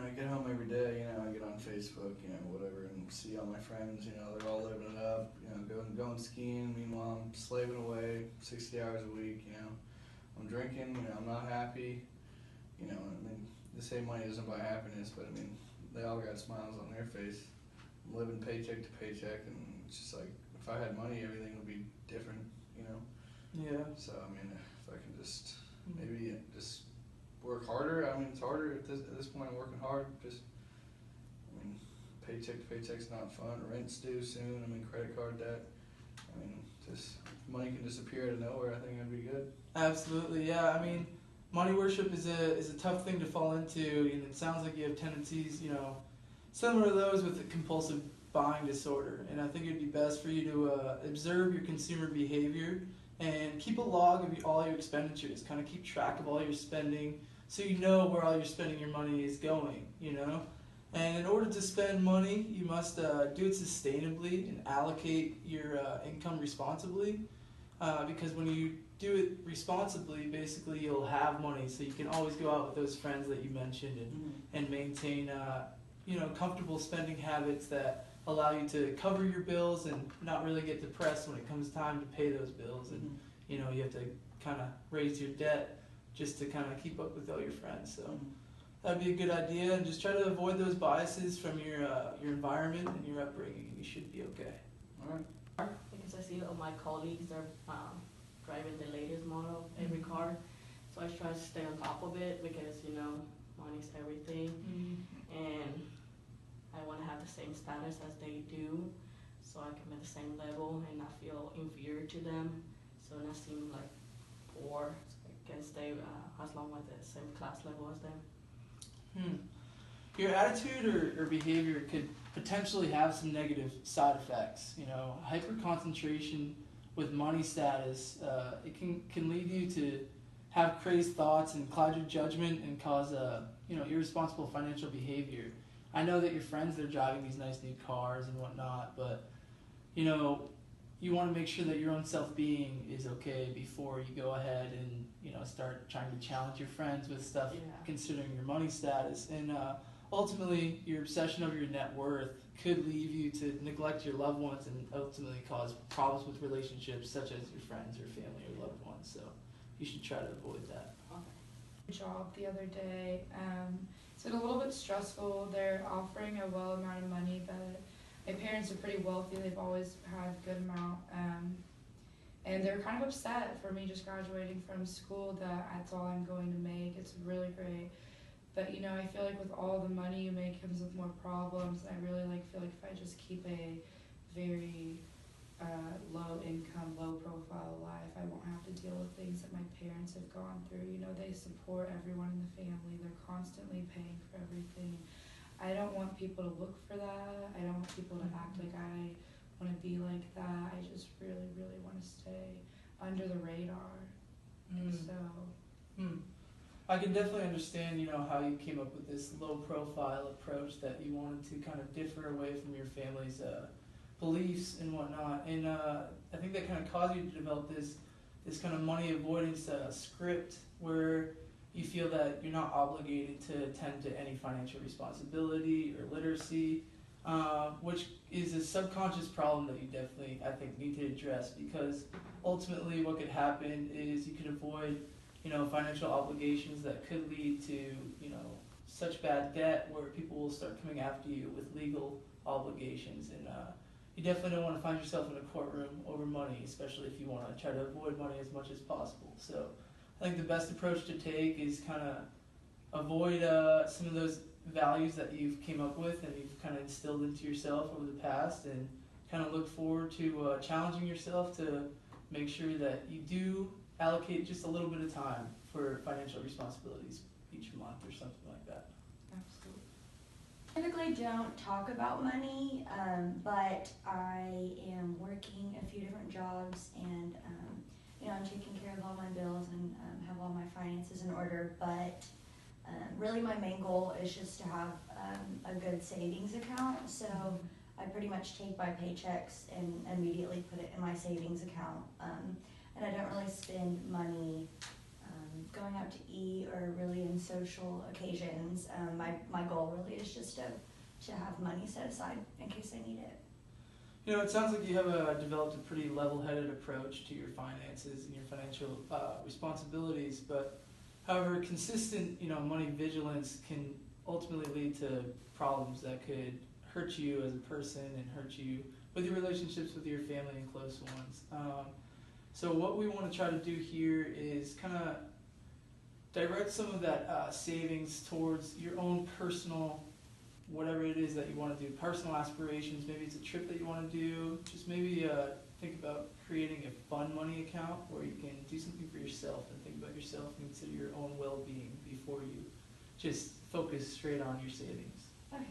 I get home every day, I get on Facebook, whatever, and see all my friends, they're all living it up, going skiing. Meanwhile, I'm slaving away 60 hours a week, I'm drinking, I'm not happy, they say money doesn't buy happiness, but they all got smiles on their face. I'm living paycheck to paycheck, and it's just like, if I had money, everything would be different, Yeah. So, if I can just, maybe just work harder. It's harder at this point. I'm working hard. Just, paycheck to paycheck's not fun. Rent's due soon. Credit card debt. Just if money can disappear out of nowhere, I think that'd be good. Absolutely, yeah. Money worship is a tough thing to fall into, and it sounds like you have tendencies, similar to those with the compulsive buying disorder. And I think it'd be best for you to observe your consumer behavior and keep a log of all your expenditures. Kind of keep track of all your spending, so you know where all your spending your money is going. And in order to spend money, you must do it sustainably and allocate your income responsibly. Because when you do it responsibly, basically you'll have money, so you can always go out with those friends that you mentioned and maintain comfortable spending habits that allow you to cover your bills and not really get depressed when it comes time to pay those bills. And you have to kind of raise your debt just to kind of keep up with all your friends. So that'd be a good idea, and just try to avoid those biases from your environment and your upbringing, and you should be okay. All right. Because I see all my colleagues are driving the latest model of every car, so I try to stay on top of it because money's everything, and I want to have the same status as they do, so I can be at the same level and not feel inferior to them, so not seem like poor. So I can stay as long as the same class level as them. Your attitude or behavior could potentially have some negative side effects. Hyper concentration with money status, it can lead you to have crazed thoughts and cloud your judgment and cause irresponsible financial behavior. I know that your friends, they're driving these nice new cars and whatnot, but you want to make sure that your own self-being is okay before you go ahead and start trying to challenge your friends with stuff considering your money status. And ultimately, your obsession over your net worth could leave you to neglect your loved ones and ultimately cause problems with relationships such as your friends or family or loved ones. So you should try to avoid that. Job the other day. It's been a little bit stressful. They're offering a well amount of money, but my parents are pretty wealthy. They've always had a good amount. And they're kind of upset for me just graduating from school that that's all I'm going to make. It's really great. But I feel like with all the money you make comes with more problems. I really feel like if I just keep a very low income, low profile life, I won't have to deal with things that my parents have gone through. They support everyone in the family. They're constantly paying for everything. I don't want people to look for that. I don't want people to act like I want to be like that. I just really, really want to stay under the radar. So. I can definitely understand, how you came up with this low-profile approach that you wanted to kind of differ away from your family's beliefs and whatnot. And I think that kind of caused you to develop this kind of money avoidance script where you feel that you're not obligated to attend to any financial responsibility or literacy, which is a subconscious problem that you definitely, I think, need to address, because ultimately what could happen is you could avoid financial obligations that could lead to, such bad debt where people will start coming after you with legal obligations. And you definitely don't want to find yourself in a courtroom over money, especially if you want to try to avoid money as much as possible. So I think the best approach to take is kind of avoid some of those values that you've came up with and you've kind of instilled into yourself over the past, and kind of look forward to challenging yourself to make sure that you do allocate just a little bit of time for financial responsibilities each month or something like that. Absolutely. Typically don't talk about money, but I am working a few different jobs, and I'm taking care of all my bills and have all my finances in order. But really my main goal is just to have a good savings account. So I pretty much take my paychecks and immediately put it in my savings account. And I don't really spend money going out to eat or really in social occasions. My goal really is just to have money set aside in case I need it. You know, it sounds like you have developed a pretty level-headed approach to your finances and your financial responsibilities, but however, consistent, money vigilance can ultimately lead to problems that could hurt you as a person and hurt you with your relationships with your family and close ones. So what we want to try to do here is kind of direct some of that savings towards your own personal, whatever it is that you want to do, personal aspirations. Maybe it's a trip that you want to do. Just maybe think about creating a fun money account where you can do something for yourself and think about yourself and consider your own well-being before you just focus straight on your savings. Okay.